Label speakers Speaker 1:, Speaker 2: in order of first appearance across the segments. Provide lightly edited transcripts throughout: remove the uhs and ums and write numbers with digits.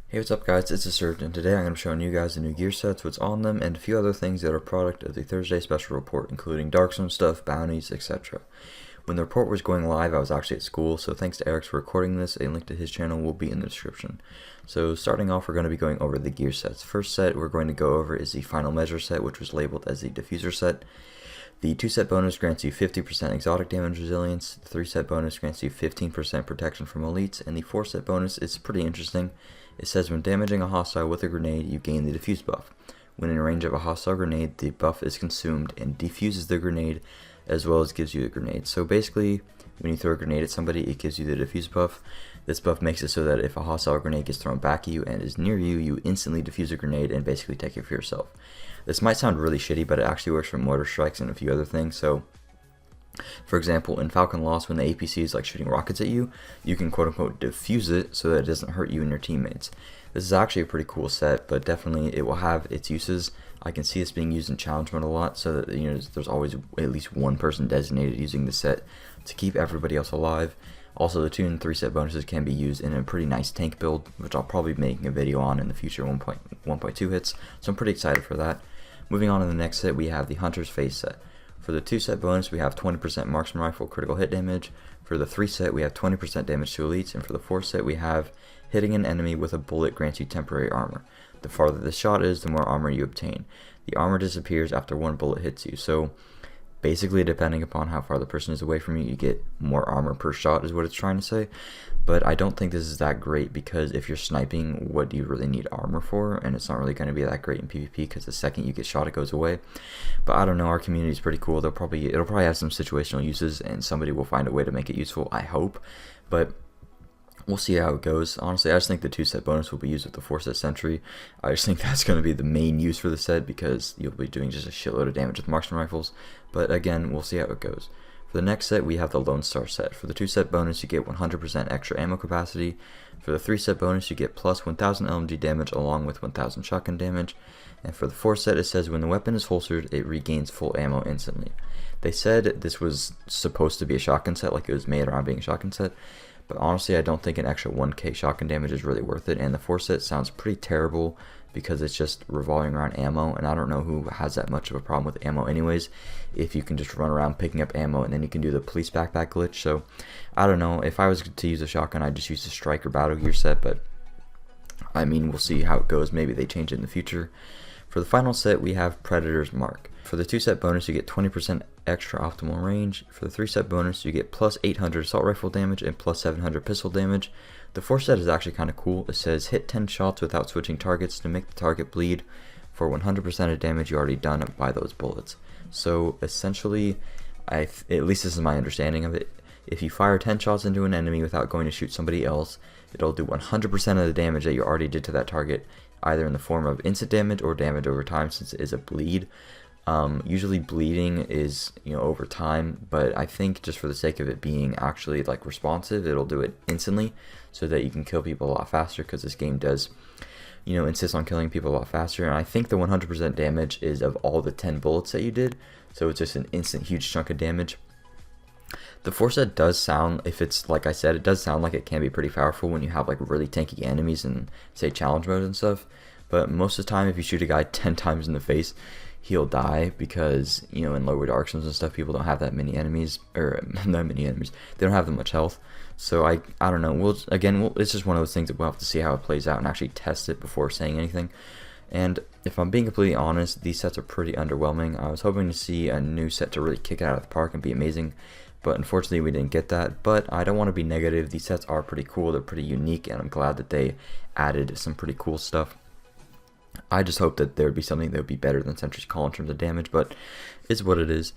Speaker 1: Hey, what's up guys, it's Disturbed, and today I'm going to be showing you guys the new gear sets, what's on them, and a few other things that are product of the Thursday special report, including Dark Zone stuff, bounties, etc. When the report was going live, I was actually at school, so thanks to Arrekz for recording this. A link to his channel will be in the description. So starting off, we're going to be going over the gear sets. First set we're going to go over is the Final Measure set, which was labeled as the Diffuser set. The 2-set bonus grants you 50% exotic damage resilience, the 3-set bonus grants you 15% protection from elites, and the 4-set bonus is pretty interesting. It says when damaging a hostile with a grenade, you gain the defuse buff. When in range of a hostile grenade, the buff is consumed and defuses the grenade, as well as gives you the grenade. So basically, when you throw a grenade at somebody, it gives you the defuse buff. This buff makes it so that if a hostile grenade gets thrown back at you and is near you, you instantly defuse a grenade and basically take it for yourself. This might sound really shitty, but it actually works for mortar strikes and a few other things. So, for example, in Falcon Lost, when the APC is like shooting rockets at you, you can quote unquote defuse it so that it doesn't hurt you and your teammates. This is actually a pretty cool set, but definitely it will have its uses. I can see this being used in challenge mode a lot, so that there's always at least one person designated using the set to keep everybody else alive. Also, the 2 and 3 set bonuses can be used in a pretty nice tank build, which I'll probably be making a video on in the future 1.2 hits, so I'm pretty excited for that. Moving on to the next set, we have the Hunter's Face set. For the 2-set bonus, we have 20% marksman rifle critical hit damage. For the 3-set, we have 20% damage to elites, and for the 4-set, we have hitting an enemy with a bullet grants you temporary armor. The farther the shot is, the more armor you obtain. The armor disappears after one bullet hits you, so basically depending upon how far the person is away from you, you get more armor per shot is what it's trying to say. But I don't think this is that great, because if you're sniping, what do you really need armor for? And it's not really going to be that great in PvP, because the second you get shot it goes away. But I don't know, our community is pretty cool. It'll probably have some situational uses, and somebody will find a way to make it useful, I hope. But we'll see how it goes. Honestly, I just think the 2-set bonus will be used with the 4-set Sentry. I just think that's going to be the main use for the set, because you'll be doing just a shitload of damage with marksman rifles. But again, we'll see how it goes. For the next set, we have the Lone Star set. For the 2-set bonus, you get 100% extra ammo capacity. For the 3-set bonus, you get plus 1000 LMG damage along with 1000 shotgun damage. And for the 4-set, it says when the weapon is holstered, it regains full ammo instantly. They said this was supposed to be a shotgun set, like it was made around being a shotgun set. But honestly, I don't think an extra 1k shotgun damage is really worth it, and the 4-set sounds pretty terrible because it's just revolving around ammo, and I don't know who has that much of a problem with ammo anyways, if you can just run around picking up ammo and then you can do the police backpack glitch. So I don't know, if I was to use a shotgun, I'd just use the Strike or Battlegear set, but I mean, we'll see how it goes. Maybe they change it in the future. For the final set, we have Predator's Mark. For the 2-set bonus, you get 20% extra optimal range. For the 3-set bonus, you get plus 800 assault rifle damage and plus 700 pistol damage. The 4-set is actually kind of cool. It says hit 10 shots without switching targets to make the target bleed for 100% of damage you already done by those bullets. So essentially, at least this is my understanding of it, if you fire 10 shots into an enemy without going to shoot somebody else, it'll do 100% of the damage that you already did to that target, either in the form of instant damage or damage over time, since it is a bleed. Usually bleeding is over time, but I think just for the sake of it being actually like responsive, it'll do it instantly so that you can kill people a lot faster, because this game does insist on killing people a lot faster. And I think the 100% damage is of all the 10 bullets that you did, so it's just an instant huge chunk of damage. The 4-set does sound, if it's like I said, it does sound like it can be pretty powerful when you have like really tanky enemies in, say, challenge mode and stuff. But most of the time, if you shoot a guy 10 times in the face, he'll die, because in lower dark zones and stuff, people don't have that many enemies, or not many enemies. They don't have that much health. So I don't know. It's just one of those things that we'll have to see how it plays out and actually test it before saying anything. And if I'm being completely honest, these sets are pretty underwhelming. I was hoping to see a new set to really kick it out of the park and be amazing, but unfortunately we didn't get that. But I don't want to be negative. These sets are pretty cool. They're pretty unique, and I'm glad that they added some pretty cool stuff. I just hope that there would be something that would be better than Sentry's Call in terms of damage, but it's what it is.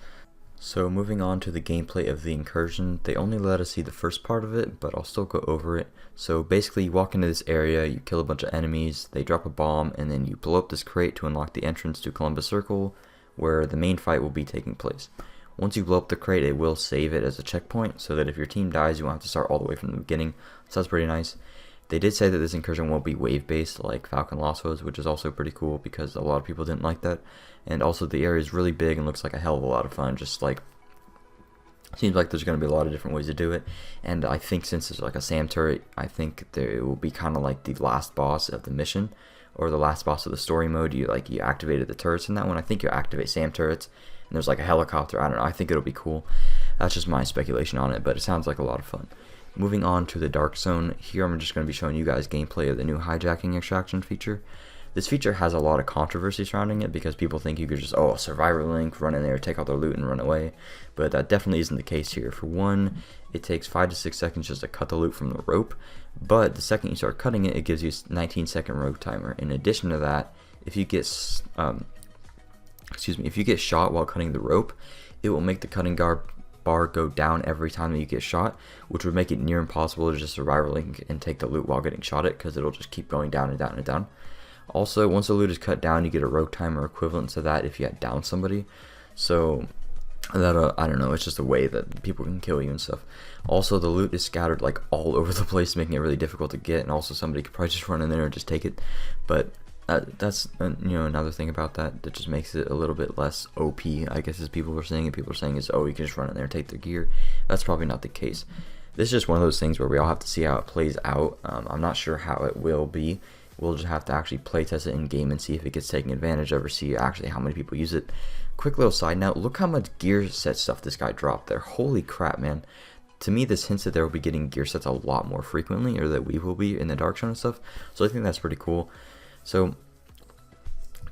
Speaker 1: So moving on to the gameplay of the Incursion, they only let us see the first part of it, but I'll still go over it. So basically, you walk into this area, you kill a bunch of enemies, they drop a bomb, and then you blow up this crate to unlock the entrance to Columbus Circle, where the main fight will be taking place. Once you blow up the crate, it will save it as a checkpoint, so that if your team dies, you won't have to start all the way from the beginning. So that's pretty nice. They did say that this Incursion won't be wave-based like Falcon Lost was, which is also pretty cool, because a lot of people didn't like that. And also, the area is really big and looks like a hell of a lot of fun, just like Seems like there's going to be a lot of different ways to do it, and I think since it's like a SAM turret, I think it will be kind of like the last boss of the mission, or the last boss of the story mode. You activated the turrets in that one. I think you activate SAM turrets, and there's like a helicopter. I don't know. I think it'll be cool. That's just my speculation on it, but it sounds like a lot of fun. Moving on to the Dark Zone, here I'm just going to be showing you guys gameplay of the new hijacking extraction feature. This feature has a lot of controversy surrounding it because people think you could just, survivor link, run in there, take all their loot and run away, but that definitely isn't the case here. For one, it takes 5 to 6 seconds just to cut the loot from the rope, but the second you start cutting it, it gives you a 19-second rope timer. In addition to that, if you get shot while cutting the rope, it will make the cutting bar go down every time that you get shot, which would make it near impossible to just survivor link and take the loot while getting shot at, because it'll just keep going down and down and down. Also, once the loot is cut down, you get a rogue timer equivalent to that if you had downed somebody. So that I don't know, it's just a way that people can kill you and stuff. Also, the loot is scattered like all over the place, making it really difficult to get, and also somebody could probably just run in there and just take it. But that's another thing about that just makes it a little bit less OP, I guess, as people are saying. And people are saying is, you can just run in there and take their gear. That's probably not the case. This is just one of those things where we all have to see how it plays out. I'm not sure how it will be. We'll just have to actually play test it in game and see if it gets taken advantage of, or see actually how many people use it. Quick little side note, look how much gear set stuff this guy dropped there. Holy crap, man. To me, this hints that there will be getting gear sets a lot more frequently, or that we will be in the Dark Zone and stuff. So I think that's pretty cool. So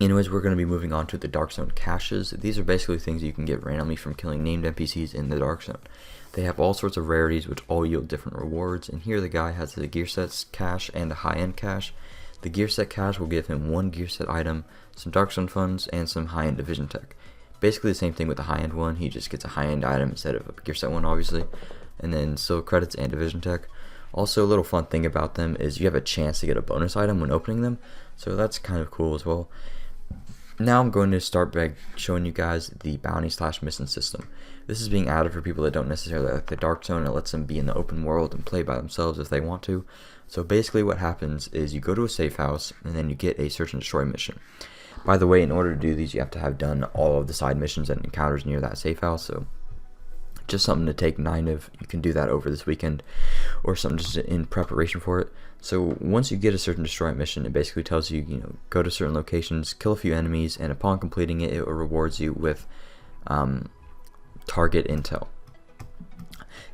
Speaker 1: anyways, we're going to be moving on to the Dark Zone caches. These are basically things you can get randomly from killing named NPCs in the Dark Zone. They have all sorts of rarities which all yield different rewards, and here the guy has the Gearsets cache and the high-end cache. The Gearset cache will give him 1 Gearset item, some Dark Zone funds, and some high-end division tech. Basically the same thing with the high-end one, he just gets a high-end item instead of a Gearset one, obviously, and then still credits and division tech. Also, a little fun thing about them is you have a chance to get a bonus item when opening them, so that's kind of cool as well. Now I'm going to start by showing you guys the bounty/mission system. This is being added for people that don't necessarily like the Dark Zone. It lets them be in the open world and play by themselves if they want to. So basically what happens is you go to a safe house and then you get a search and destroy mission. By the way, in order to do these, you have to have done all of the side missions and encounters near that safe house, so just something to take 9 of. You can do that over this weekend, or something just in preparation for it. So once you get a search and destroy mission, it basically tells you, go to certain locations, kill a few enemies, and upon completing it, it rewards you with target intel.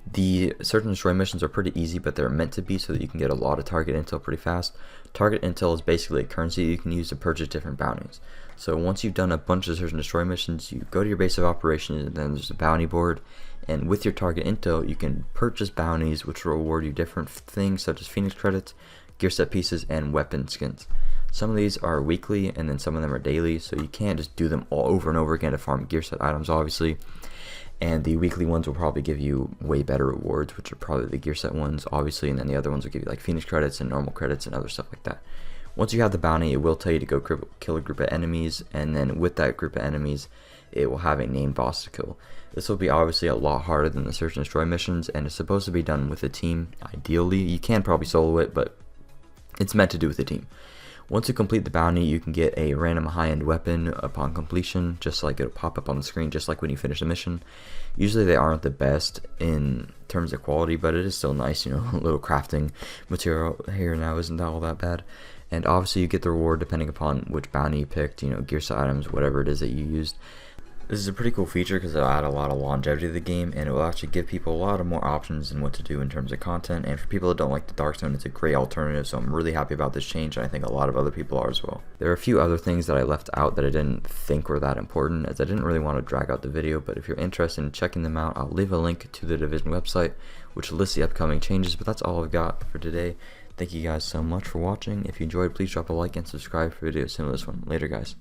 Speaker 1: The search and destroy missions are pretty easy, but they're meant to be so that you can get a lot of target intel pretty fast. Target intel is basically a currency you can use to purchase different bounties. So once you've done a bunch of search and destroy missions, you go to your base of operations, and then there's a bounty board, and with your target intel you can purchase bounties which will reward you different things such as Phoenix credits, gear set pieces, and weapon skins. Some of these are weekly and then some of them are daily, so you can't just do them all over and over again to farm gear set items, obviously. And the weekly ones will probably give you way better rewards, which are probably the gear set ones, obviously, and then the other ones will give you like Phoenix credits and normal credits and other stuff like that. Once you have the bounty, it will tell you to go kill a group of enemies, and then with that group of enemies, it will have a named boss to kill. This will be obviously a lot harder than the search and destroy missions, and it's supposed to be done with a team, ideally. You can probably solo it, but it's meant to do with a team. Once you complete the bounty, you can get a random high-end weapon upon completion, just like it'll pop up on the screen, just like when you finish a mission. Usually they aren't the best in terms of quality, but it is still nice, a little crafting material here and now isn't all that bad. And obviously you get the reward depending upon which bounty you picked, gear set items, whatever it is that you used. This is a pretty cool feature because it'll add a lot of longevity to the game, and it will actually give people a lot of more options in what to do in terms of content. And for people that don't like the Dark Zone, it's a great alternative, so I'm really happy about this change, and I think a lot of other people are as well. There are a few other things that I left out that I didn't think were that important, as I didn't really want to drag out the video, but if you're interested in checking them out, I'll leave a link to the Division website, which lists the upcoming changes, but that's all I've got for today. Thank you guys so much for watching. If you enjoyed, please drop a like and subscribe for videos similar to this one. Later, guys.